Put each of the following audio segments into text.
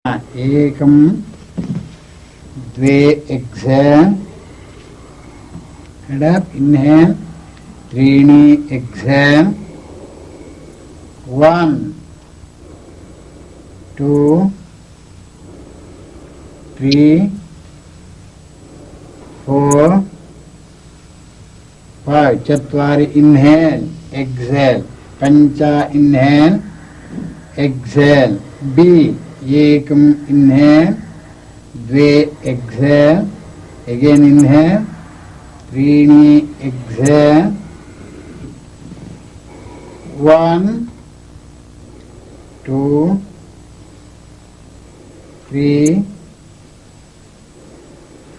एकं द्वे exhale, head up, inhale, त्रीणि exhale, 1 2 3 4 5 चत्वारि inhale, exhale, पञ्च inhale, exhale, B एकम inhale, द्वे exhale, again inhale, त्रीणि exhale, 1 2 3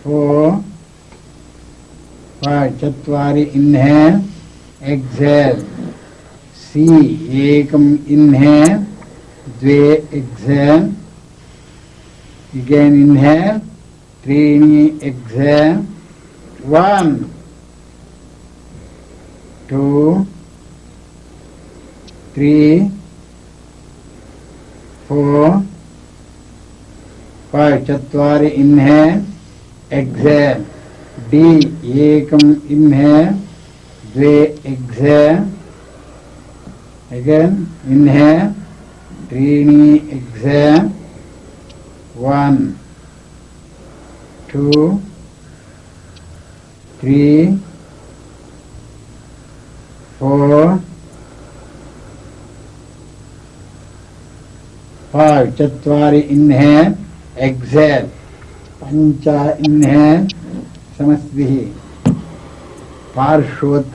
4 5 चत्वारि inhale, exhale, C एकम inhale, द्वे exhale, again inhale, त्रीणि exhale, 1 2 3 4 5 चत्वारि inhale, exhale, D एकम inhale, द्वे exhale, again inhale, त्रीणि exhale, 1 2 3 4 5 चत्वारि inhale, exhale, पञ्च inhale, समस्विः पार्श्वोत्तर